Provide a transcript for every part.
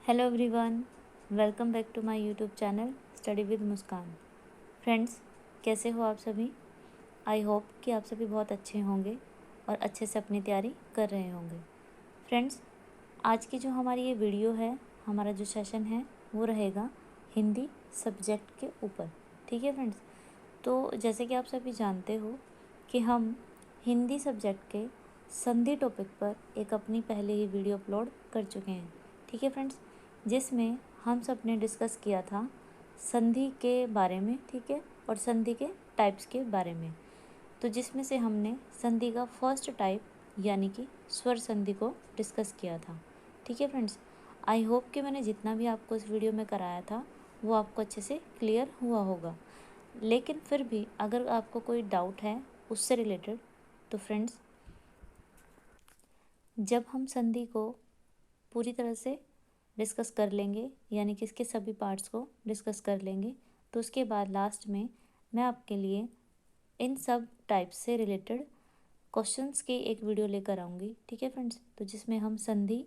Hello everyone, welcome back to my YouTube channel study with Muskan. Friends, कैसे हो आप सभी? आई होप कि आप सभी बहुत अच्छे होंगे और अच्छे से अपनी तैयारी कर रहे होंगे। फ्रेंड्स, आज की जो हमारी ये वीडियो है, हमारा जो सेशन है वो रहेगा हिंदी सब्जेक्ट के ऊपर। ठीक है फ्रेंड्स, तो जैसे कि आप सभी जानते हो कि हम हिंदी सब्जेक्ट के संधि टॉपिक पर एक अपनी पहले ही वीडियो अपलोड कर चुके हैं। ठीक है फ्रेंड्स, जिसमें हम सब ने डिस्कस किया था संधि के बारे में, ठीक है, और संधि के टाइप्स के बारे में। तो जिसमें से हमने संधि का फर्स्ट टाइप यानी कि स्वर संधि को डिस्कस किया था। ठीक है फ्रेंड्स, आई होप कि मैंने जितना भी आपको इस वीडियो में कराया था वो आपको अच्छे से क्लियर हुआ होगा। लेकिन फिर भी अगर आपको कोई डाउट है उससे रिलेटेड, तो फ्रेंड्स, जब हम संधि को पूरी तरह से डिस्कस कर लेंगे, यानी कि इसके सभी पार्ट्स को डिस्कस कर लेंगे, तो उसके बाद लास्ट में मैं आपके लिए इन सब टाइप्स से रिलेटेड क्वेश्चंस की एक वीडियो लेकर आऊँगी। ठीक है फ्रेंड्स, तो जिसमें हम संधि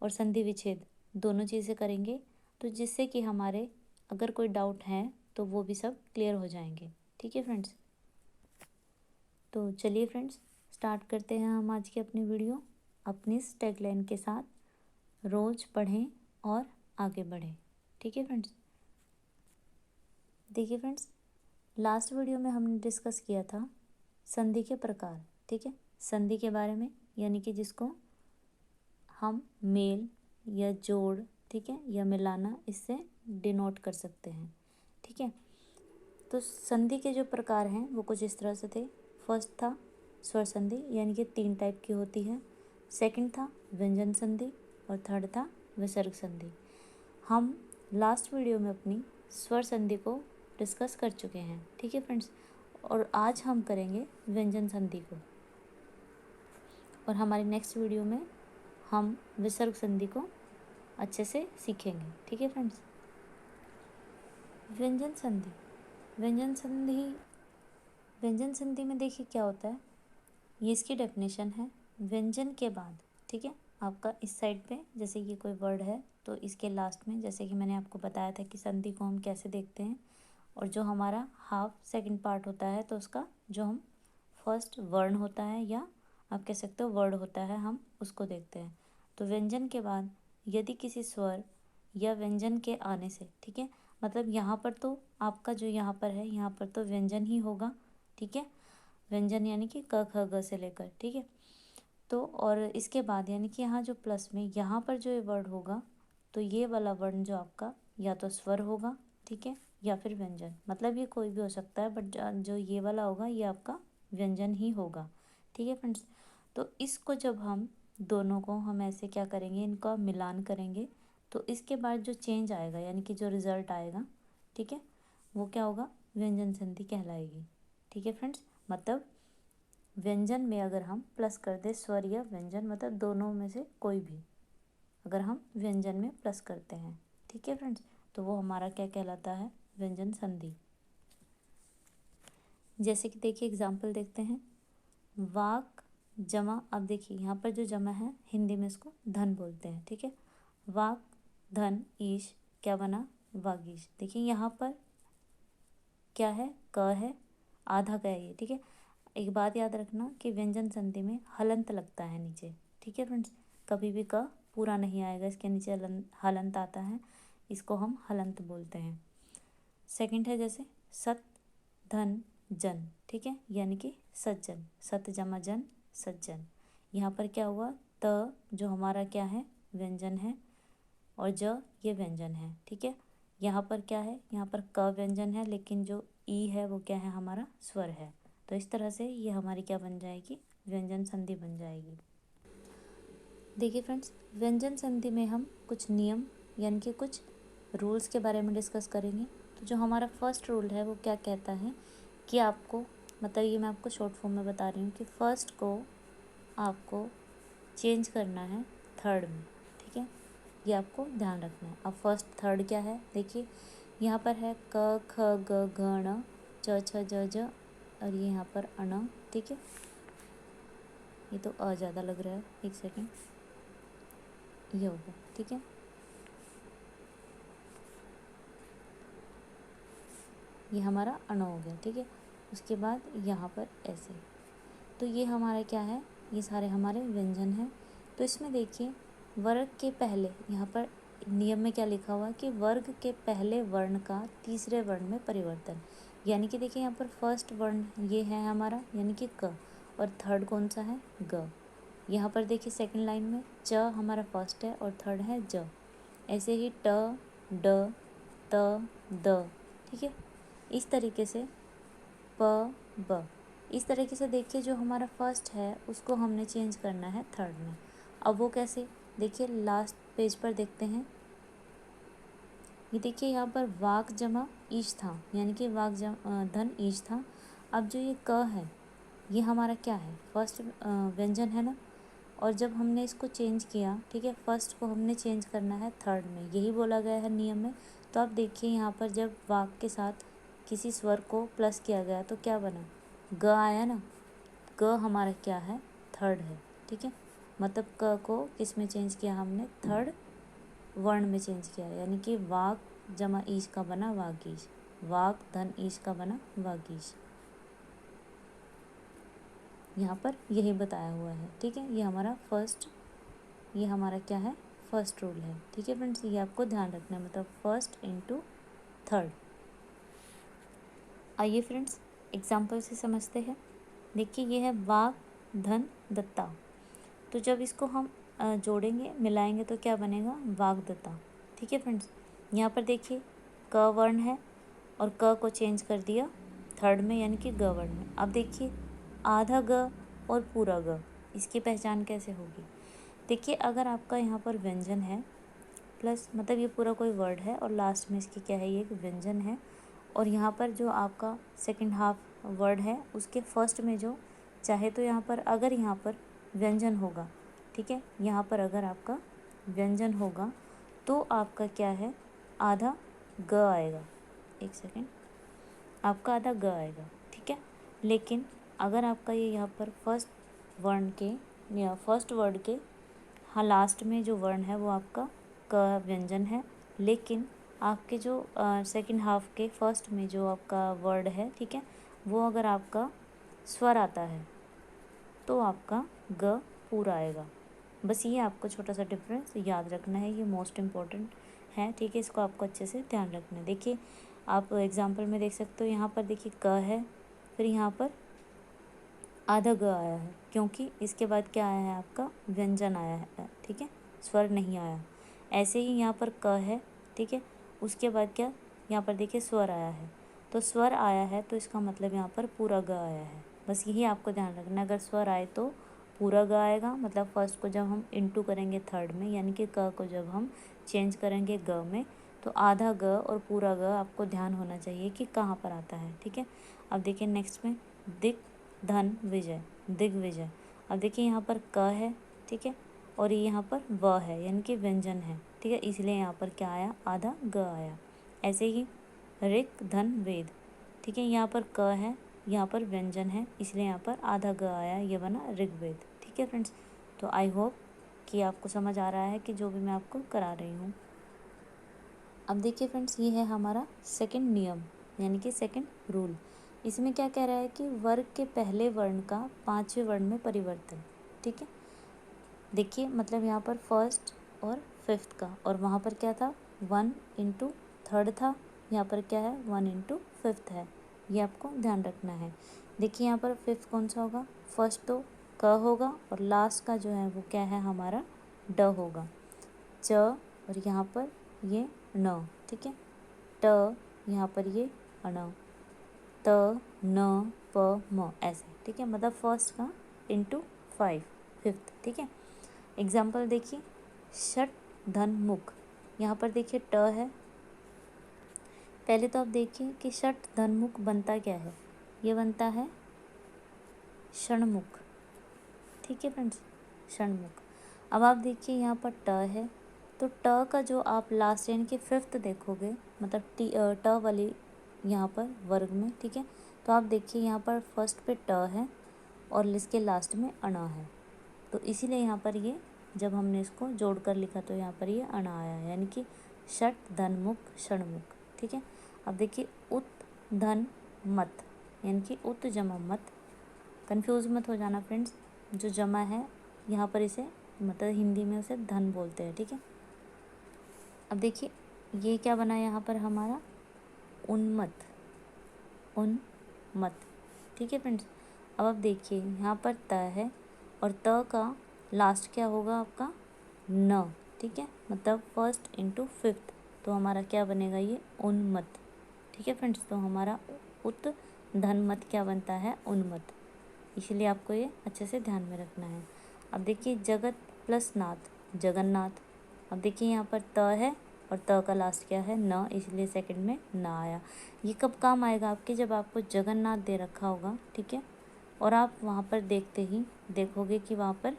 और संधि विच्छेद दोनों चीज़ें करेंगे, तो जिससे कि हमारे अगर कोई डाउट है तो वो भी सब क्लियर हो जाएंगे। ठीक है फ्रेंड्स, तो चलिए फ्रेंड्स, स्टार्ट करते हैं हम आज की अपनी वीडियो अपनी इस टैगलाइन के साथ, रोज़ पढ़ें और आगे बढ़ें। ठीक है फ्रेंड्स, देखिए फ्रेंड्स, लास्ट वीडियो में हमने डिस्कस किया था संधि के प्रकार। ठीक है, संधि के बारे में, यानी कि जिसको हम मेल या जोड़, ठीक है, या मिलाना, इससे डिनोट कर सकते हैं। ठीक है, तो संधि के जो प्रकार हैं वो कुछ इस तरह से थे। फर्स्ट था स्वर संधि, यानी कि 3 टाइप की होती है। सेकंड था व्यंजन संधि और थर्ड था विसर्ग संधि। हम लास्ट वीडियो में अपनी स्वर संधि को डिस्कस कर चुके हैं। ठीक है फ्रेंड्स, और आज हम करेंगे व्यंजन संधि को, और हमारी नेक्स्ट वीडियो में हम विसर्ग संधि को अच्छे से सीखेंगे। ठीक है फ्रेंड्स, व्यंजन संधि व्यंजन संधि व्यंजन संधि में देखिए क्या होता है। ये इसकी डेफिनेशन है। व्यंजन के बाद, ठीक है, आपका इस साइड पे जैसे ये कोई वर्ड है तो इसके लास्ट में, जैसे कि मैंने आपको बताया था कि संधि को हम कैसे देखते हैं, और जो हमारा हाफ सेकंड पार्ट होता है तो उसका जो हम फर्स्ट वर्ण होता है, या आप कह सकते हो वर्ड होता है, हम उसको देखते हैं। तो व्यंजन के बाद यदि किसी स्वर या व्यंजन के आने से, ठीक है, मतलब यहाँ पर तो आपका जो यहाँ पर है, यहाँ पर तो व्यंजन ही होगा। ठीक है, व्यंजन यानी कि क ख ग से लेकर, ठीक है, तो और इसके बाद यानी कि यहाँ जो प्लस में यहाँ पर जो ये वर्ड होगा, तो ये वाला वर्ण जो आपका या तो स्वर होगा, ठीक है, या फिर व्यंजन, मतलब ये कोई भी हो सकता है, बट जो ये वाला होगा ये आपका व्यंजन ही होगा। ठीक है फ्रेंड्स, तो इसको जब हम दोनों को हम ऐसे क्या करेंगे, इनका मिलान करेंगे, तो इसके बाद जो चेंज आएगा, यानी कि जो रिज़ल्ट आएगा, ठीक है, वो क्या होगा, व्यंजन संधि कहलाएगी। ठीक है फ्रेंड्स, मतलब व्यंजन में अगर हम प्लस कर दे स्वर या व्यंजन, मतलब दोनों में से कोई भी अगर हम व्यंजन में प्लस करते हैं, ठीक है फ्रेंड्स, तो वो हमारा क्या कहलाता है, व्यंजन संधि। जैसे कि देखिए एग्जाम्पल देखते हैं। वाक जमा, अब देखिए यहाँ पर जो जमा है हिंदी में इसको धन बोलते हैं। ठीक है, वाक धन ईश, क्या बना, वागीश। देखिए यहाँ पर क्या है, क है, आधा का है ये। ठीक है, एक बात याद रखना कि व्यंजन संधि में हलंत लगता है नीचे। ठीक है फ्रेंड्स, कभी भी क पूरा नहीं आएगा, इसके नीचे हलंत आता है, इसको हम हलंत बोलते हैं। सेकंड है जैसे सत धन जन, ठीक है, यानी कि सज्जन, सत जमा जन, सज्जन। यहाँ पर क्या हुआ, त जो हमारा क्या है, व्यंजन है, और ज ये व्यंजन है। ठीक है, यहाँ पर क्या है, यहाँ पर क व्यंजन है, लेकिन जो ई है वो क्या है, हमारा स्वर है। तो इस तरह से ये हमारी क्या बन जाएगी, व्यंजन संधि बन जाएगी। देखिए फ्रेंड्स, व्यंजन संधि में हम कुछ नियम यानी कि कुछ रूल्स के बारे में डिस्कस करेंगे। तो जो हमारा फर्स्ट रूल है वो क्या कहता है कि आपको, मतलब ये मैं आपको शॉर्ट फॉर्म में बता रही हूँ कि फर्स्ट को आपको चेंज करना है थर्ड में। ठीक है, ये आपको ध्यान रखना है। अब फर्स्ट थर्ड क्या है, देखिए यहाँ पर है क ख ग घ ण च छ ज ज, और ये यहाँ पर अण। ठीक है, ये तो अ ज़्यादा लग रहा है, एक सेकेंड, ये होगा। ठीक है, ये हमारा अण हो गया, ठीक है। उसके बाद यहाँ पर ऐसे, तो ये हमारा क्या है, ये सारे हमारे व्यंजन हैं। तो इसमें देखिए वर्ग के पहले, यहाँ पर नियम में क्या लिखा हुआ है कि वर्ग के पहले वर्ण का तीसरे वर्ण में परिवर्तन, यानी कि देखिए यहाँ पर फर्स्ट वर्ण ये है हमारा, यानी कि क, और थर्ड कौन सा है, ग। यहाँ पर देखिए सेकंड लाइन में च हमारा फर्स्ट है और थर्ड है ज। ऐसे ही ट, ड, त, द, ठीक है। इस तरीके से प, ब, इस तरीके से देखिए जो हमारा फर्स्ट है उसको हमने चेंज करना है थर्ड में। अब वो कैसे, देखिए लास्ट पेज पर देखते हैं। ये देखिए यहाँ पर वाक जमा ईश था, यानी कि वाक धन ईश था। अब जो ये क है ये हमारा क्या है, फर्स्ट व्यंजन है ना, और जब हमने इसको चेंज किया, ठीक है, फर्स्ट को हमने चेंज करना है थर्ड में, यही बोला गया है नियम में। तो आप देखिए यहाँ पर जब वाक के साथ किसी स्वर को प्लस किया गया तो क्या बना, ग आया ना। ग हमारा क्या है, थर्ड है, ठीक है। मतलब क को किस में चेंज किया हमने, थर्ड वर्ण में चेंज किया, यानी कि वाक जमा ईश का बना वागीश, वाक धन ईश का बना वागीश। यहाँ पर यही बताया हुआ है, ठीक है। ये हमारा फर्स्ट, ये हमारा क्या है, फर्स्ट रूल है, ठीक है फ्रेंड्स। ये आपको ध्यान रखना है, मतलब फर्स्ट इनटू थर्ड। आइए फ्रेंड्स एग्जाम्पल से समझते हैं। देखिए ये है वाक धन दत्ता, तो जब इसको हम जोड़ेंगे मिलाएंगे तो क्या बनेगा, वागदत्ता, ठीक है फ्रेंड्स। यहाँ पर देखिए क वर्ण है और क को चेंज कर दिया थर्ड में, यानी कि ग वर्ण में। अब देखिए आधा ग और पूरा ग, इसकी पहचान कैसे होगी। देखिए अगर आपका यहाँ पर व्यंजन है प्लस, मतलब ये पूरा कोई वर्ड है और लास्ट में इसकी क्या है, ये एक व्यंजन है, और यहाँ पर जो आपका सेकंड हाफ वर्ड है उसके फर्स्ट में जो चाहे, तो यहाँ पर अगर यहाँ पर व्यंजन होगा, ठीक है, यहाँ पर अगर आपका व्यंजन होगा तो आपका क्या है, आधा ग आएगा, एक सेकेंड, आपका आधा ग आएगा, ठीक है। लेकिन अगर आपका ये यहाँ पर फर्स्ट वर्ण के या फर्स्ट वर्ड के हाँ लास्ट में जो वर्ण है वो आपका क व्यंजन है, लेकिन आपके जो सेकंड हाफ के फर्स्ट में जो आपका वर्ड है, ठीक है, वो अगर आपका स्वर आता है तो आपका ग पूरा आएगा। बस ये आपको छोटा सा डिफरेंस याद रखना है, ये मोस्ट इम्पॉर्टेंट है, ठीक है। इसको आपको अच्छे से ध्यान रखना है। देखिए आप एग्जाम्पल में देख सकते हो, यहाँ पर देखिए क है, फिर यहाँ पर आधा ग आया है, क्योंकि इसके बाद क्या आया है, आपका व्यंजन आया है, ठीक है, स्वर नहीं आया। ऐसे ही यहाँ पर क है, ठीक है, उसके बाद क्या, यहाँ पर देखिए स्वर आया है, तो स्वर आया है तो इसका मतलब यहाँ पर पूरा ग आया है। बस यही आपको ध्यान रखना, अगर स्वर आए तो पूरा ग आएगा, मतलब फर्स्ट को जब हम इंटू करेंगे थर्ड में, यानी कि क को जब हम चेंज करेंगे ग में, तो आधा ग और पूरा ग आपको ध्यान होना चाहिए कि कहाँ पर आता है, ठीक है। अब देखिए नेक्स्ट में दिक धन विजय, दिग्विजय। अब देखिए यहाँ पर क है, ठीक है, और ये यहाँ पर व है, यानी कि व्यंजन है, ठीक है, इसलिए यहाँ पर क्या आया, आधा ग आया। ऐसे ही ऋक धन वेद, ठीक है, यहाँ पर क है, यहाँ पर व्यंजन है, इसलिए यहाँ पर आधा ग आया, ये बना ऋग्वेद, ठीक है फ्रेंड्स। तो आई होप कि आपको समझ आ रहा है कि जो भी मैं आपको करा रही हूँ। अब देखिए फ्रेंड्स ये है हमारा सेकंड नियम, यानी कि सेकंड रूल। इसमें क्या कह रहा है कि वर्ग के पहले वर्ण का पांचवें वर्ण में परिवर्तन, ठीक है। देखिए मतलब यहाँ पर फर्स्ट और फिफ्थ का, और वहाँ पर क्या था, 1 इंटू थर्ड था, यहाँ पर क्या है 1 इंटू फिफ्थ है, ये आपको ध्यान रखना है। देखिए यहाँ पर फिफ्थ कौन सा होगा, फर्स्ट तो क होगा और लास्ट का जो है वो क्या है हमारा ड होगा, च, और यहाँ पर ये न, ठीक है, ट, यहाँ पर ये अण, त, न, प, म, ऐसे, ठीक है, मतलब फर्स्ट का इंटू 5 फिफ्थ, ठीक है। एग्जाम्पल देखिए षट धन मुख, यहाँ पर देखिए ट है, पहले तो आप देखिए कि षट धन मुख बनता क्या है, ये बनता है षणमुख, ठीक है फ्रेंड्स, षणमुख। अब आप देखिए यहाँ पर ट है, तो ट का जो आप लास्ट यानी कि फिफ्थ देखोगे, मतलब ट वाली यहाँ पर वर्ग में, ठीक है, तो आप देखिए यहाँ पर फर्स्ट पे ट है और इसके लास्ट में अणा है, तो इसीलिए यहाँ पर ये जब हमने इसको जोड़कर लिखा तो यहाँ पर ये अणा आया है, यानी कि षट धन मुख षणमुख, ठीक है। अब देखिए उत धन मत, यानी कि उत जमा मत। कंफ्यूज मत हो जाना फ्रेंड्स, जो जमा है यहाँ पर इसे मतलब हिंदी में उसे धन बोलते हैं, ठीक है। अब देखिए ये क्या बना यहाँ पर हमारा, उन्मत्त, उन्मत्त, ठीक है फ्रेंड्स। अब आप देखिए यहाँ पर त है और त का लास्ट क्या होगा आपका, न, ठीक है, मतलब फर्स्ट इंटू फिफ्थ, तो हमारा क्या बनेगा ये, उन्मत्त, ठीक है फ्रेंड्स। तो हमारा उत धनमत क्या बनता है, उन्मत्त, इसलिए आपको ये अच्छे से ध्यान में रखना है। अब देखिए जगत प्लस नाथ, जगन्नाथ। अब देखिए यहाँ पर त है और त का लास्ट क्या है, न, इसलिए सेकंड में ना आया। ये कब काम आएगा आपके, जब आपको जगन्नाथ दे रखा होगा, ठीक है, और आप वहाँ पर देखते ही देखोगे कि वहाँ पर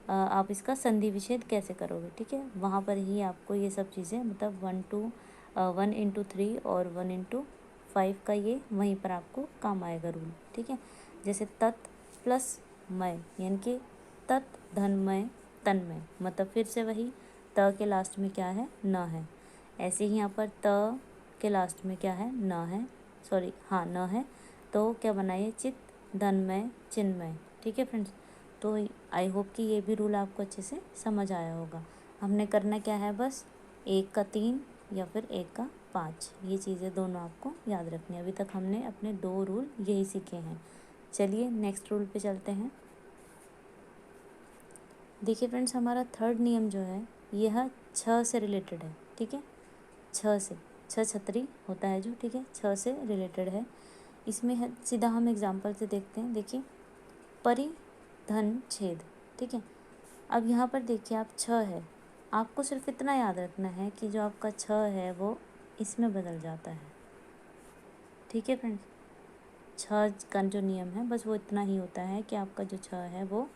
आप इसका संधि विच्छेद कैसे करोगे, ठीक है। वहाँ पर ही आपको ये सब चीज़ें मतलब 1/3 और 1/5 का ये वहीं पर आपको काम आएगा रूल, ठीक है। जैसे तत् प्लस मय, यानी कि तत् धनमय तन्मय, मतलब फिर से वही त के लास्ट में क्या है, न है। ऐसे ही यहाँ पर त के लास्ट में क्या है, न है, सॉरी हाँ न है, तो क्या बनाइए, चित्त धनमय चिन्मय, ठीक है फ्रेंड्स। तो आई होप कि ये भी रूल आपको अच्छे से समझ आया होगा। हमने करना क्या है, बस 1 का 3 या फिर 1 का 5, ये चीज़ें दोनों आपको याद रखनी है। अभी तक हमने अपने 2 रूल यही सीखे हैं। चलिए नेक्स्ट रूल पे चलते हैं। देखिए फ्रेंड्स हमारा थर्ड नियम जो है यह 6 से रिलेटेड है, ठीक है। 6 से, 6 छतरी होता है जो, ठीक है, 6 से रिलेटेड है। इसमें है सीधा हम एग्जाम्पल से देखते हैं। देखिए परिधन छेद, ठीक है। अब यहाँ पर देखिए आप 6 है, आपको सिर्फ इतना याद रखना है कि जो आपका 6 है वो इसमें बदल जाता है, ठीक है फ्रेंड्स। 6 का जो नियम है बस वो इतना ही होता है कि आपका जो 6 है वो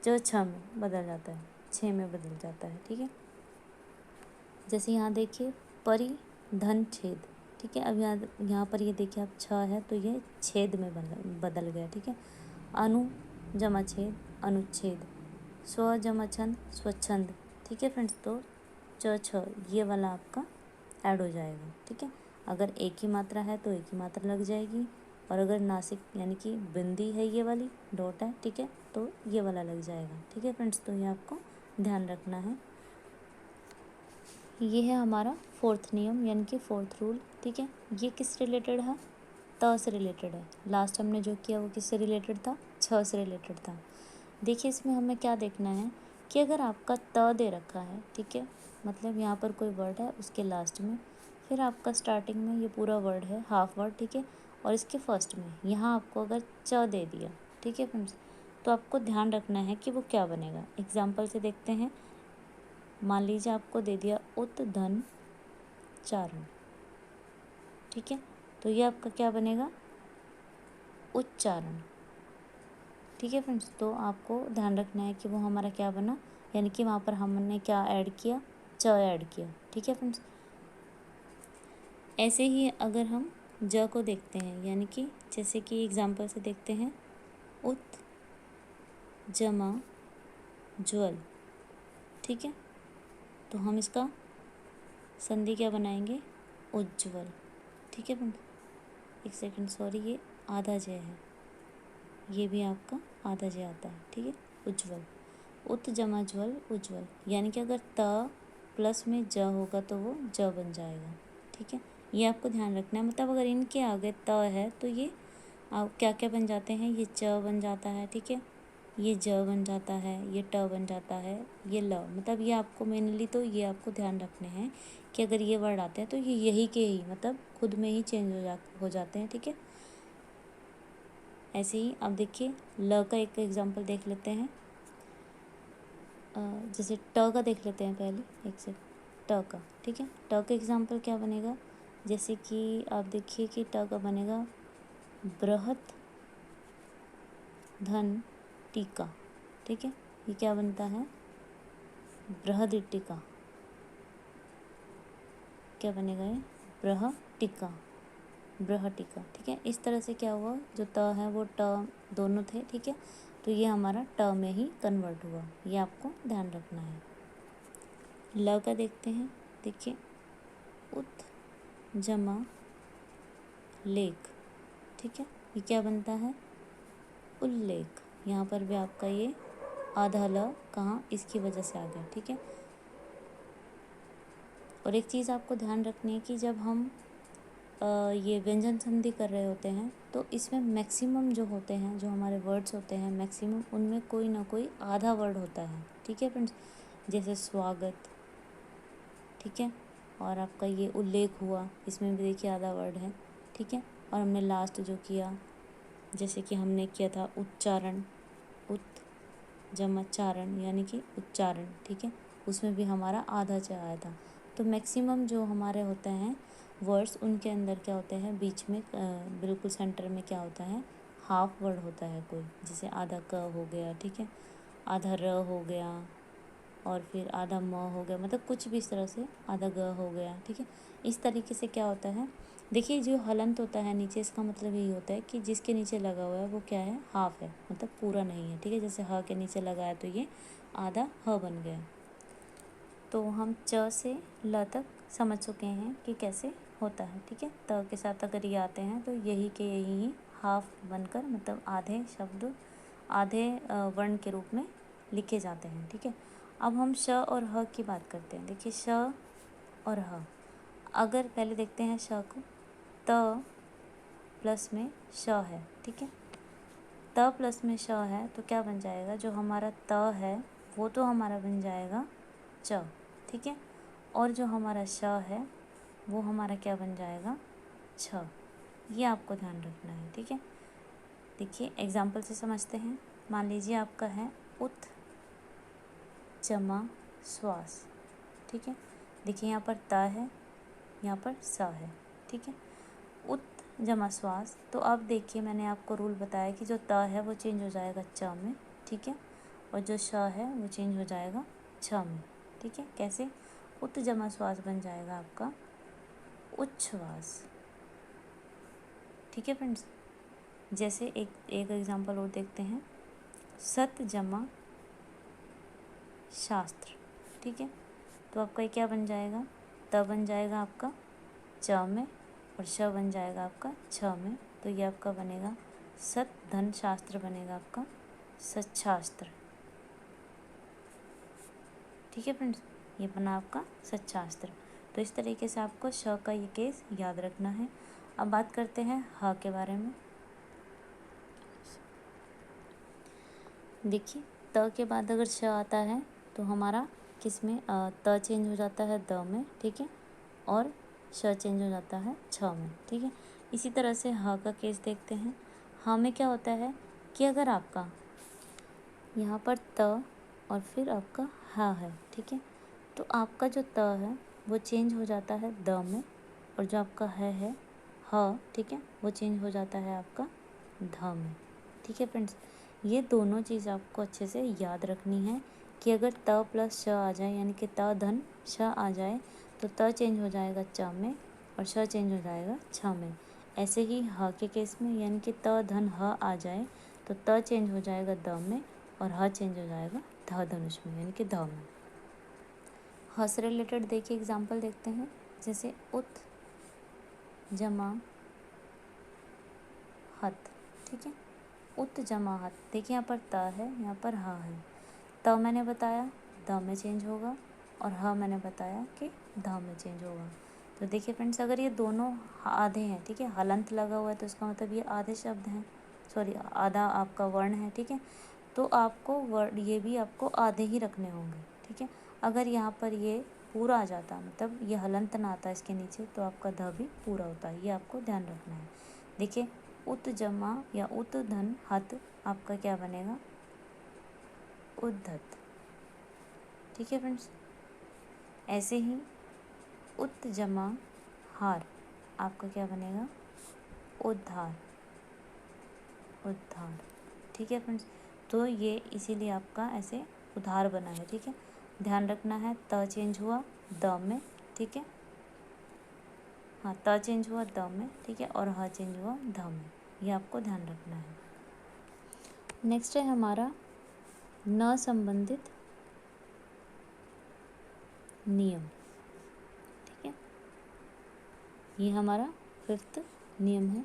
जो 6 में बदल जाता है, 6 में बदल जाता है, ठीक है। जैसे यहाँ देखिए परिधन छेद, ठीक है। अब यहाँ पर ये देखिए आप 6 है तो ये छेद में बदल गया, ठीक है। अनु जमा छेद अनुच्छेद, स्व जमा छंद स्वच्छंद, ठीक है फ्रेंड्स। तो छ ये वाला आपका ऐड हो जाएगा, ठीक है। अगर एक ही मात्रा है तो एक ही मात्रा लग जाएगी, और अगर नासिक यानी कि बिंदी है ये वाली डॉट है, ठीक है, तो ये वाला लग जाएगा, ठीक है फ्रेंड्स। तो ये आपको ध्यान रखना है। ये है हमारा फोर्थ नियम यानी कि फोर्थ रूल, ठीक है। ये किस रिलेटेड है, त से रिलेटेड है। लास्ट हमने जो किया वो किससे रिलेटेड था, 6 से रिलेटेड था। देखिए इसमें हमें क्या देखना है कि अगर आपका त दे रखा है, ठीक है, मतलब यहाँ पर कोई वर्ड है उसके लास्ट में, फिर आपका स्टार्टिंग में ये पूरा वर्ड है हाफ वर्ड, ठीक है, और इसके फर्स्ट में यहाँ आपको अगर च दे दिया, ठीक है फ्रेंड्स, तो आपको ध्यान रखना है कि वो क्या बनेगा। एग्जाम्पल से देखते हैं। मान लीजिए आपको दे दिया उत धन चारण, ठीक है, तो ये आपका क्या बनेगा, उच्चारण, ठीक है फ्रेंड्स। तो आपको ध्यान रखना है कि वो हमारा क्या बना, यानी कि वहाँ पर हमने क्या ऐड किया, च ऐड किया, ठीक है फ्रेंड्स। ऐसे ही अगर हम ज को देखते हैं, यानी कि जैसे कि एग्जाम्पल से देखते हैं, उत जमा ज्वल, ठीक है, तो हम इसका संधि क्या बनाएंगे, उज्ज्वल, ठीक है फ्रेंड्स। एक सेकंड सॉरी, ये आधा जय है, ये भी आपका आधा जय आता है, ठीक है, उज्ज्वल, उत जमा ज्वल उज्ज्वल, यानी कि अगर त प्लस में ज होगा तो वो ज बन जाएगा, ठीक है। ये आपको ध्यान रखना है, मतलब अगर इनके आगे त है तो ये आप क्या क्या बन जाते हैं, ये च बन जाता है, ठीक है, ये ज बन जाता है, ये ट बन जाता है, ये ल, मतलब ये आपको मेनली तो ये आपको ध्यान रखने हैं कि अगर ये वर्ड आते हैं तो ये यही के ही मतलब खुद में ही चेंज हो जाते हैं, ठीक है। ऐसे ही अब देखिए ल का एक एग्जांपल देख लेते हैं। जैसे ट का देख लेते हैं पहले, एक से ट का, ठीक है। ट का एग्जांपल क्या बनेगा, जैसे कि आप देखिए कि ट का बनेगा बृहत धन टीका, ठीक है, ये क्या बनता है, बृहदिटिका, क्या बनेगा ये, बृहटिका, बृहटिका, ठीक है। इस तरह से क्या हुआ, जो त है वो ट दोनों थे, ठीक है, तो ये हमारा ट में ही कन्वर्ट हुआ, ये आपको ध्यान रखना है। ल का देखते हैं। देखिए उत जमा लेख, ठीक है। ये क्या बनता है? उल्लेख। यहाँ पर भी आपका ये आधा ल कहाँ इसकी वजह से आ गया, ठीक है। और एक चीज़ आपको ध्यान रखनी है कि जब हम ये व्यंजन संधि कर रहे होते हैं तो इसमें मैक्सिमम जो होते हैं, जो हमारे वर्ड्स होते हैं मैक्सिमम, उनमें कोई ना कोई आधा वर्ड होता है, ठीक है फ्रेंड्स। जैसे स्वागत, ठीक है। और आपका ये उल्लेख हुआ, इसमें भी देखिए आधा वर्ड है, ठीक है। और हमने लास्ट जो किया, जैसे कि हमने किया था उच्चारण, उत जमा चारण यानी कि उच्चारण, ठीक है। उसमें भी हमारा आधा च आया था। तो मैक्सिमम जो हमारे होते हैं वर्ड्स, उनके अंदर क्या होते हैं, बीच में बिल्कुल सेंटर में क्या होता है, हाफ वर्ड होता है कोई। जैसे आधा क हो गया, ठीक है, आधा र हो गया, और फिर आधा म हो गया, मतलब कुछ भी इस तरह से, आधा ग हो गया, ठीक है। इस तरीके से क्या होता है, देखिए जो हलंत होता है नीचे, इसका मतलब यही होता है कि जिसके नीचे लगा हुआ है वो क्या है, हाफ है, मतलब पूरा नहीं है, ठीक है। जैसे ह के नीचे लगाया तो ये आधा ह बन गया। तो हम च से ल तक समझ चुके हैं कि कैसे होता है, ठीक है। त के साथ अगर ये आते हैं तो यही के यही हाफ बनकर, मतलब आधे शब्द आधे वर्ण के रूप में लिखे जाते हैं, ठीक है। अब हम श और ह की बात करते हैं। देखिए श और ह, अगर पहले देखते हैं श को, त प्लस में श है, ठीक है। त प्लस में श है तो क्या बन जाएगा, जो हमारा त है वो तो हमारा बन जाएगा च, ठीक है। और जो हमारा श है वो हमारा क्या बन जाएगा, छ। ये आपको ध्यान रखना है, ठीक है। देखिए एग्जाम्पल से समझते हैं। मान लीजिए आपका है उत जमा श्वास, ठीक है। देखिए यहाँ पर त है, यहाँ पर स है, ठीक है। उत जमा श्वास, तो अब देखिए मैंने आपको रूल बताया कि जो त है वो चेंज हो जाएगा च में, ठीक है। और जो श है वो चेंज हो जाएगा छ में, ठीक है। कैसे, उत जमा श्वास बन जाएगा आपका उच्छ्वास, ठीक है फ्रेंड्स। जैसे एक एग्जांपल और देखते हैं, सत जमा शास्त्र, ठीक है। तो आपका ये क्या बन जाएगा, त बन जाएगा आपका च में, और श बन जाएगा आपका छ में। तो ये आपका बनेगा सत धन शास्त्र, बनेगा आपका सच्छास्त्र, ठीक है फ्रेंड्स। ये बना आपका सच्छास्त्र। तो इस तरीके से आपको श का ये केस याद रखना है। अब बात करते हैं ह के बारे में। देखिए त के बाद अगर श आता है तो हमारा किस में, त चेंज हो जाता है द में, ठीक है। और श चेंज हो जाता है छ में, ठीक है। इसी तरह से ह का केस देखते हैं। ह में क्या होता है कि अगर आपका यहाँ पर त और फिर आपका ह है, ठीक है, तो आपका जो त है वो चेंज हो जाता है द में, और जो आपका है ह, ठीक है, वो चेंज हो जाता है आपका ध में, ठीक है फ्रेंड्स। ये दोनों चीज़ आपको अच्छे से याद रखनी है कि अगर त प्लस श आ जाए, यानी कि त धन श आ जाए, तो त चेंज हो जाएगा च में और श चेंज हो जाएगा छ में। ऐसे ही ह के केस में, यानी कि त धन ह आ जाए तो त चेंज हो जाएगा द में और ह चेंज हो जाएगा ध धनुष में, यानी कि ध में। ह से रिलेटेड देखिए एग्जाम्पल देखते हैं। जैसे उत जमा हत, ठीक है। उत जमा हत, देखिए यहाँ पर त है, यहाँ पर ह है। त मैंने बताया द में चेंज होगा, और ह मैंने बताया कि ध में चेंज होगा। तो देखिए फ्रेंड्स, अगर ये दोनों आधे हैं, ठीक है, हलंत लगा हुआ है तो इसका मतलब ये आधे शब्द हैं, सॉरी आधा आपका वर्ण है, ठीक है। तो आपको वर्ड ये भी आपको आधे ही रखने होंगे, ठीक है। अगर यहाँ पर ये पूरा आ जाता, मतलब ये हलंत ना आता इसके नीचे, तो आपका ध भी पूरा होता है, ये आपको ध्यान रखना है। देखिए उत जमा या उत धन हत आपका क्या बनेगा, उद्धत, ठीक है फ्रेंड्स। ऐसे ही उत जमा हार आपका क्या बनेगा, उद्धार, उद्धार, ठीक है फ्रेंड्स। तो ये इसीलिए आपका ऐसे उधार बना है, ठीक है। ध्यान रखना है, त चेंज हुआ द में, ठीक है, हाँ त चेंज हुआ द में, ठीक है, और ह चेंज हुआ ध में, ये आपको ध्यान रखना है। नेक्स्ट है हमारा न संबंधित नियम, ठीक है। ये हमारा 5th नियम है।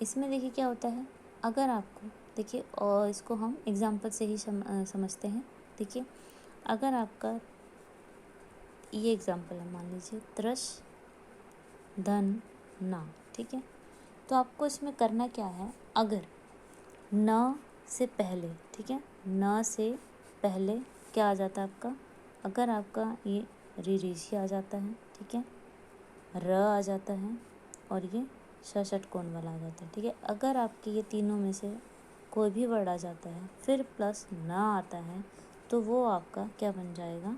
इसमें देखिए क्या होता है, अगर आपको देखिए, और इसको हम एग्जाम्पल से ही समझते हैं। देखिए अगर आपका ये एग्जाम्पल है, मान लीजिए त्रश धन ना, ठीक है। तो आपको इसमें करना क्या है, अगर न से पहले, ठीक है, न से पहले क्या आ जाता है आपका, अगर आपका ये ऋषि आ जाता है, ठीक है, र आ जाता है और ये षटकोण वाला आ जाता है, ठीक है। अगर आपके ये तीनों में से कोई भी वर्ड आ जाता है फिर प्लस न आता है तो वो आपका क्या बन जाएगा,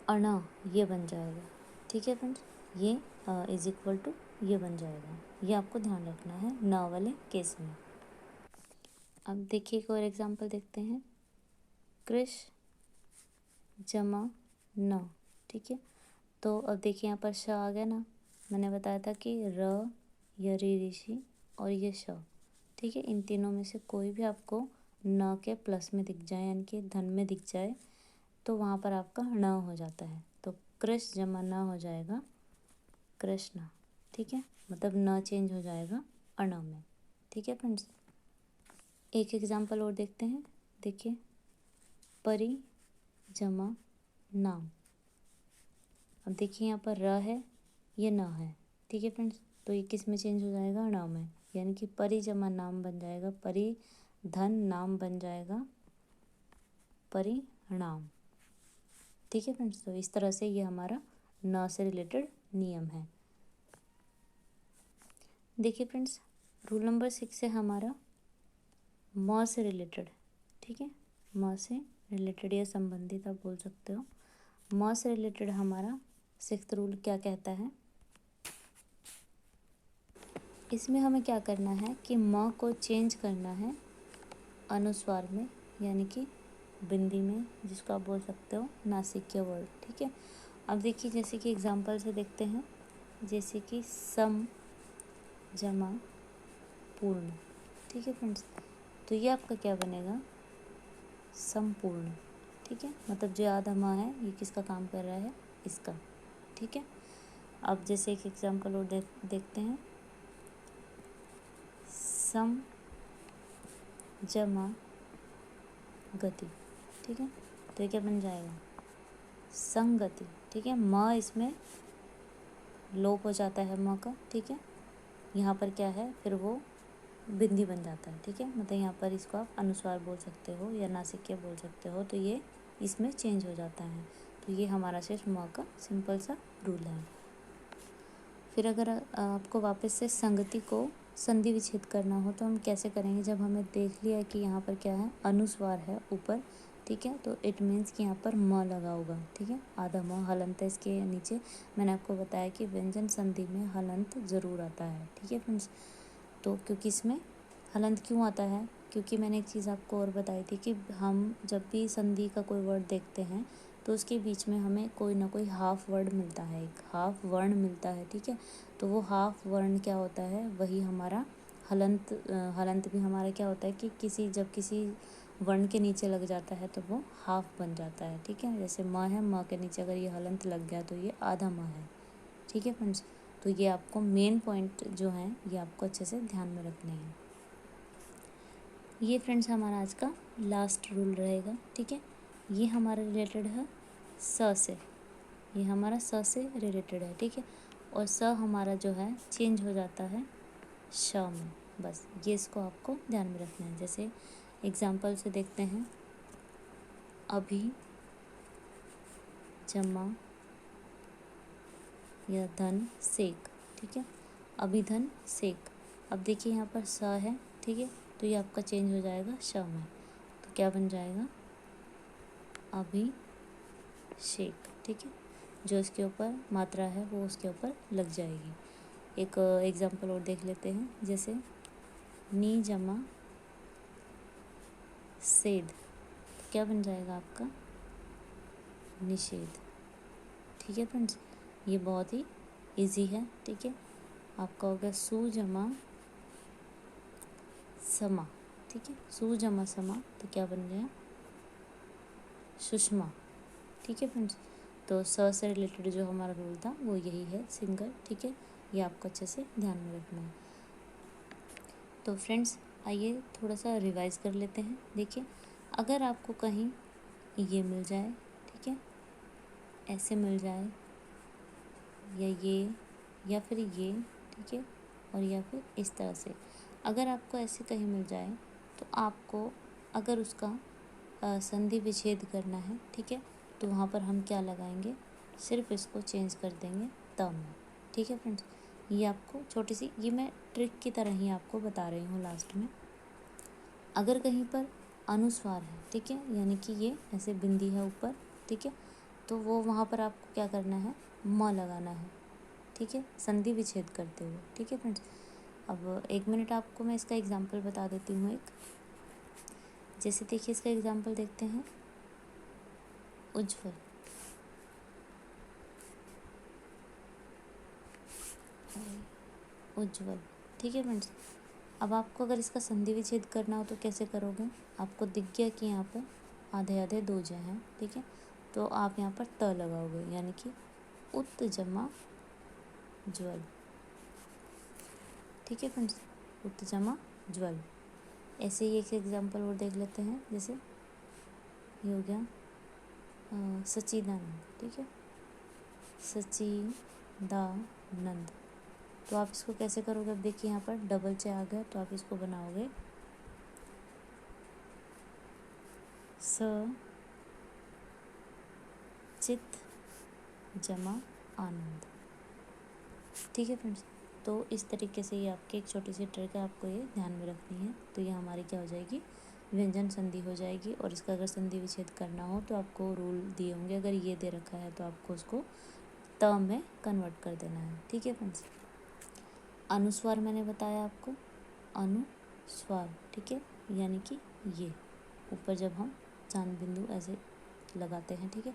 अण, ये बन जाएगा, ठीक है फ्रेंड्स। ये इज इक्वल टू ये बन जाएगा, ये आपको ध्यान रखना है न वाले केस में। अब देखिए एक और एग्जांपल देखते हैं, कृष जमा न, ठीक है। तो अब देखिए यहाँ पर श आ गया ना, मैंने बताया था कि र, या ऋषि और ये श, ठीक है। इन तीनों में से कोई भी आपको न के प्लस में दिख जाए, यानी कि धन में दिख जाए, तो वहाँ पर आपका न हो जाता है। तो कृष जमा न हो जाएगा कृष्ण, ठीक है, मतलब न चेंज हो जाएगा अण में, ठीक है फ्रेंड्स। एक एग्जांपल और देखते हैं, देखिए परि जमा नाम। अब देखिए यहाँ पर र है, ये न है, ठीक है फ्रेंड्स। तो ये किस में चेंज हो जाएगा, ण में, यानी कि परि जमा नाम बन जाएगा, परि धन नाम बन जाएगा परिणाम, ठीक है फ्रेंड्स। तो इस तरह से ये हमारा न से रिलेटेड नियम है। देखिए फ्रेंड्स, रूल नंबर 6 है हमारा म से रिलेटेड, ठीक है, म से रिलेटेड या संबंधित आप बोल सकते हो। म से रिलेटेड हमारा 6th रूल क्या कहता है, इसमें हमें क्या करना है कि म को चेंज करना है अनुस्वार में, यानी कि बिंदी में, जिसको आप बोल सकते हो नासिक्य वर्ड, ठीक है। अब देखिए जैसे कि एग्जांपल से देखते हैं, जैसे कि सम जमा पूर्ण, ठीक है फ्रेंड्स। तो ये आपका क्या बनेगा, संपूर्ण, ठीक है, मतलब जो आधा म है ये किसका काम कर रहा है, इसका, ठीक है। अब जैसे एक एग्जांपल और देखते हैं, सम जमा गति, ठीक है। तो ये क्या बन जाएगा, संगति, ठीक है। म इसमें लोप हो जाता है म का, ठीक है। यहाँ पर क्या है, फिर वो बिंदी बन जाता है, ठीक है, मतलब यहाँ पर इसको आप अनुस्वार बोल सकते हो या नासिक्य बोल सकते हो, तो ये इसमें चेंज हो जाता है। तो ये हमारा सिर्फ म का सिंपल सा रूल है। फिर अगर आपको वापस से संगति को संधि विच्छेद करना हो तो हम कैसे करेंगे, जब हमें देख लिया कि यहाँ पर क्या है, अनुस्वार है ऊपर, ठीक है, तो इट मीन्स कि यहाँ पर म लगा होगा, ठीक है, आधा म हलंत है इसके नीचे। मैंने आपको बताया कि व्यंजन संधि में हलंत ज़रूर आता है, ठीक है फ्रेंड्स। तो क्योंकि इसमें हलंत क्यों आता है, क्योंकि मैंने एक चीज़ आपको और बताई थी कि हम जब भी संधि का कोई वर्ड देखते हैं तो उसके बीच में हमें कोई ना कोई हाफ वर्ड मिलता है, एक हाफ वर्ण मिलता है, ठीक है। तो वो हाफ वर्ण क्या होता है, वही हमारा हलंत। हलंत भी हमारा क्या होता है कि जब किसी वर्ण के नीचे लग जाता है तो वो हाफ बन जाता है, ठीक है। जैसे म है, म के नीचे अगर ये हलंत लग गया तो ये आधा म है, ठीक है फ्रेंड्स। तो ये आपको मेन पॉइंट जो हैं ये आपको अच्छे से ध्यान में रखने हैं। ये फ्रेंड्स हमारा आज का लास्ट रूल रहेगा, ठीक है। ये हमारा रिलेटेड है स से, ये हमारा स से रिलेटेड है, ठीक है। और स हमारा जो है चेंज हो जाता है श में, बस ये इसको आपको ध्यान में रखना है। जैसे एग्जाम्पल से देखते हैं, अभी जमा या धन सेक, ठीक है, अभिधन सेक। अब देखिए यहाँ पर स है, ठीक है, तो ये आपका चेंज हो जाएगा श में, तो क्या बन जाएगा, अभिषेक, ठीक है। जो इसके ऊपर मात्रा है वो उसके ऊपर लग जाएगी। एक एग्जांपल और देख लेते हैं, जैसे नी जमा सेध, तो क्या बन जाएगा आपका, निषेध, ठीक है फ्रेंड्स। ये बहुत ही इजी है, ठीक है। आपका हो गया सु जमा समा, ठीक है, सु जमा समा, तो क्या बन गया, सुषमा, ठीक है फ्रेंड्स। तो स से रिलेटेड जो हमारा रूल था वो यही है, सिंगल, ठीक है। ये आपको अच्छे से ध्यान में रखना है। तो फ्रेंड्स आइए थोड़ा सा रिवाइज कर लेते हैं। देखिए, अगर आपको कहीं ये मिल जाए, ठीक है, ऐसे मिल जाए, या ये, या फिर ये, ठीक है, और या फिर इस तरह से, अगर आपको ऐसे कहीं मिल जाए तो आपको अगर उसका संधि विच्छेद करना है, ठीक है, तो वहाँ पर हम क्या लगाएंगे, सिर्फ इसको चेंज कर देंगे त में। ठीक है फ्रेंड्स, ये आपको छोटी सी, ये मैं ट्रिक की तरह ही आपको बता रही हूँ लास्ट में। अगर कहीं पर अनुस्वार है, ठीक है, यानी कि ये ऐसे बिंदी है ऊपर, ठीक है, तो वो वहाँ पर आपको क्या करना है, म लगाना है, ठीक है, संधि विच्छेद करते हुए। ठीक है फ्रेंड्स, अब 1 मिनट आपको मैं इसका एग्जाम्पल बता देती हूँ एक। जैसे देखिए, इसका एग्जाम्पल देखते हैं, उज्ज्वल, उज्ज्वल, ठीक है फ्रेंड्स। अब आपको अगर इसका संधि विच्छेद करना हो तो कैसे करोगे, आपको दिख गया कि यहाँ पर आधे आधे दो ज हैं, ठीक है, तो आप यहाँ पर त लगाओगे, यानी कि उत जमा ज्वल। ठीक है फ्रेंड्स, उत जमा ज्वल। ऐसे ही एक एग्जाम्पल और देख लेते हैं। जैसे ये हो गया सच्चिदानंद, ठीक है, सच्चिदानंद। तो आप इसको कैसे करोगे, अब देखिए यहाँ पर डबल च आ गया, तो आप इसको बनाओगे स चित जमा आनंद। ठीक है फ्रेंड्स, तो इस तरीके से ये आपकी एक छोटी सी ट्रिक है, आपको ये ध्यान में रखनी है। तो ये हमारी क्या हो जाएगी, व्यंजन संधि हो जाएगी। और इसका अगर संधि विच्छेद करना हो तो आपको रूल दिए होंगे, अगर ये दे रखा है तो आपको उसको त में कन्वर्ट कर देना है। ठीक है फ्रेंड्स, अनुस्वार मैंने बताया आपको, अनुस्वार, ठीक है, यानी कि ये ऊपर जब हम चांद बिंदु ऐसे लगाते हैं, ठीक है।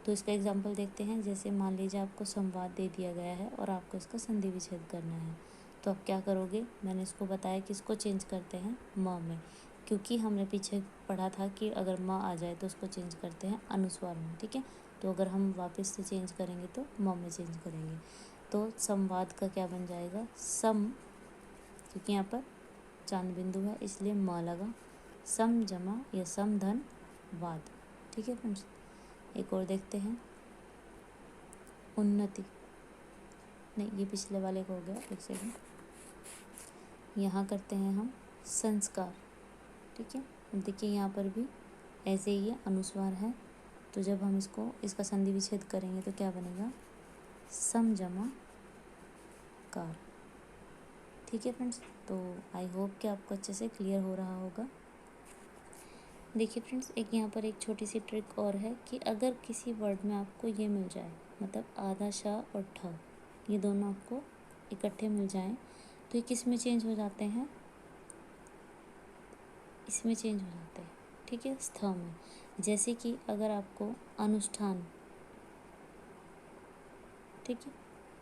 तो इसका एग्जांपल देखते हैं। जैसे मान लीजिए आपको संवाद दे दिया गया है और आपको इसका संधि विच्छेद करना है, तो आप क्या करोगे, मैंने इसको बताया कि इसको चेंज करते हैं म में, क्योंकि हमने पीछे पढ़ा था कि अगर म आ जाए तो उसको चेंज करते हैं अनुस्वार में। ठीक है, तो अगर हम वापस से चेंज करेंगे तो म में चेंज करेंगे। तो संवाद का क्या बन जाएगा, सम, क्योंकि यहाँ पर चांद बिंदु है इसलिए म लगा, सम जमा या सम धन वाद। ठीक है फ्रेंड्स, एक और देखते हैं, उन्नति, नहीं ये पिछले वाले को हो गया, एक सेकंड, यहाँ करते हैं हम संस्कार। ठीक है, अब देखिए यहाँ पर भी ऐसे ही ये अनुस्वार है, तो जब हम इसका संधि विच्छेद करेंगे तो क्या बनेगा, सम जमा कार। ठीक है फ्रेंड्स, तो आई होप कि आपको अच्छे से क्लियर हो रहा होगा। देखिए फ्रेंड्स, एक यहाँ पर एक छोटी सी ट्रिक और है कि अगर किसी वर्ड में आपको ये मिल जाए, मतलब आधा श और ठ, ये दोनों आपको इकट्ठे मिल जाएं, तो ये किस में चेंज हो जाते हैं, इसमें चेंज हो जाते हैं। ठीक है, स्थ में। जैसे कि अगर आपको अनुष्ठान, ठीक है,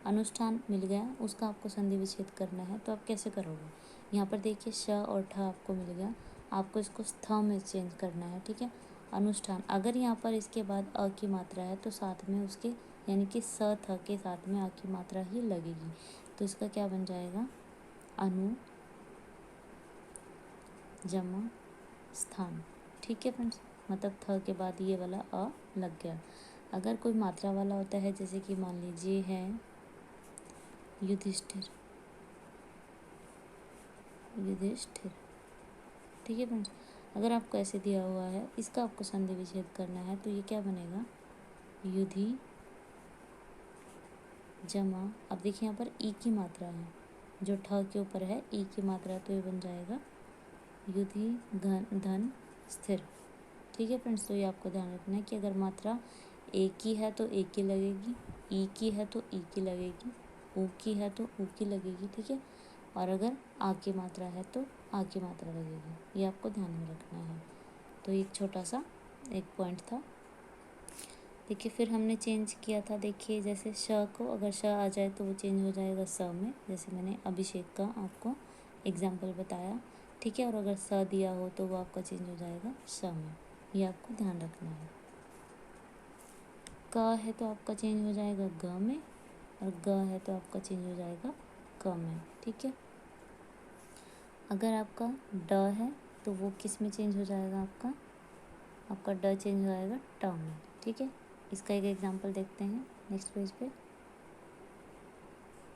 अनुष्ठान मिल गया, उसका आपको संधि विच्छेद करना है, तो आप कैसे करोगे, यहाँ पर देखिए श और ठ आपको मिल गया, आपको इसको स्थ में चेंज करना है। ठीक है, अनुष्ठान, अगर यहाँ पर इसके बाद अ की मात्रा है तो साथ में उसके, यानी कि स थ के साथ में आ की मात्रा ही लगेगी, तो इसका क्या बन जाएगा, अनु जमा स्थान। ठीक है फ्रेंड्स, मतलब थ के बाद ये वाला अ लग गया। अगर कोई मात्रा वाला होता है, जैसे कि मान लीजिए है युधिष्ठिर, युधिष्ठिर, ठीक है फ्रेंड्स, अगर आपको ऐसे दिया हुआ है, इसका आपको संधि विच्छेद करना है, तो ये क्या बनेगा, युधि जमा, अब देखिए यहाँ पर ई की मात्रा है, जो ठ के ऊपर है ई की मात्रा, तो ये बन जाएगा युधि धन स्थिर। ठीक है फ्रेंड्स, तो ये आपको ध्यान रखना है कि अगर मात्रा ए की है तो ए की लगेगी, ई की है तो ई की लगेगी, ऊ की है तो ऊ की लगेगी। ठीक है, और अगर आ की मात्रा है तो आ की मात्रा लगेगी, ये आपको ध्यान में रखना है। तो एक छोटा सा एक पॉइंट था। देखिए फिर हमने चेंज किया था, देखिए जैसे श को अगर श आ जाए तो वो चेंज हो जाएगा स में, जैसे मैंने अभिषेक का आपको एग्जाम्पल बताया। ठीक है, और अगर स दिया हो तो वो आपका चेंज हो जाएगा श में, ये आपको ध्यान रखना है। क है तो आपका चेंज हो जाएगा ग में, और ग है तो आपका चेंज हो जाएगा क में, ठीक है। अगर आपका ड है तो वो किस में चेंज हो जाएगा, आपका ड चेंज हो जाएगा ट में, ठीक है। इसका एक एग्जांपल देखते हैं नेक्स्ट पेज पे।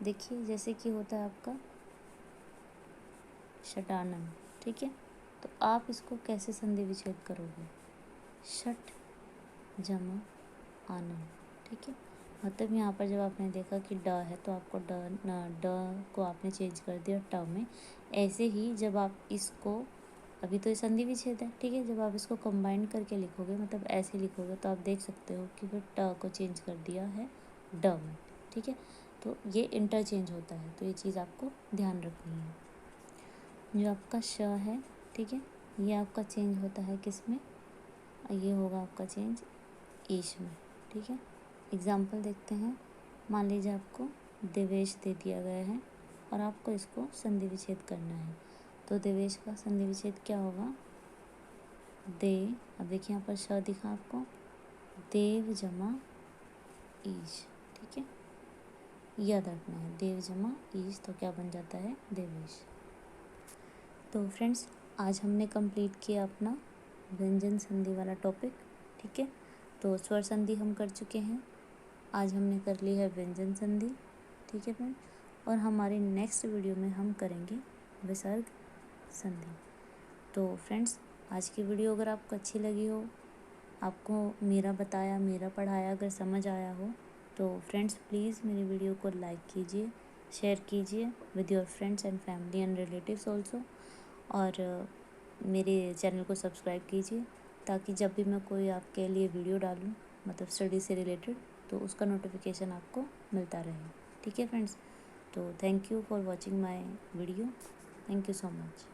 देखिए जैसे कि होता है आपका षडानन, ठीक है। तो आप इसको कैसे संधि विच्छेद करोगे, षट जमा आनन, ठीक है। मतलब यहाँ पर जब आपने देखा कि ड है तो आपको ड को आपने चेंज कर दिया ट में। ऐसे ही जब आप इसको, अभी तो ये संधि विच्छेद है, ठीक है, जब आप इसको कंबाइन करके लिखोगे, मतलब ऐसे लिखोगे, तो आप देख सकते हो कि फिर ट को चेंज कर दिया है ड में, ठीक है। तो ये इंटरचेंज होता है, तो ये चीज़ आपको ध्यान रखनी है। जो आपका श है, ठीक है, ये आपका चेंज होता है किस में, ये होगा आपका चेंज ईश में, ठीक है। एग्जाम्पल देखते हैं। मान लीजिए आपको देवेश दे दिया गया है और आपको इसको संधि विच्छेद करना है, तो देवेश का संधि विच्छेद क्या होगा, दे, अब देखिए यहाँ पर श दिखा आपको, देव जमा ईश, ठीक है, याद रखना है, देव जमा ईश, तो क्या बन जाता है, देवेश। तो फ्रेंड्स आज हमने कंप्लीट किया अपना व्यंजन संधि वाला टॉपिक, ठीक है। तो स्वर संधि हम कर चुके हैं, आज हमने कर ली है व्यंजन संधि, ठीक है फ्रेंड। और हमारी नेक्स्ट वीडियो में हम करेंगे विसर्ग संधि। तो फ्रेंड्स आज की वीडियो अगर आपको अच्छी लगी हो, आपको मेरा बताया, मेरा पढ़ाया अगर समझ आया हो, तो फ्रेंड्स प्लीज़ मेरी वीडियो को लाइक कीजिए, शेयर कीजिए with your friends and family and relatives also. और मेरे चैनल को सब्सक्राइब कीजिए, ताकि जब भी मैं कोई आपके लिए वीडियो डालूँ, मतलब स्टडी से रिलेटेड, तो उसका नोटिफिकेशन आपको मिलता रहे, ठीक है फ्रेंड्स। तो thank you for watching my video, thank you so much.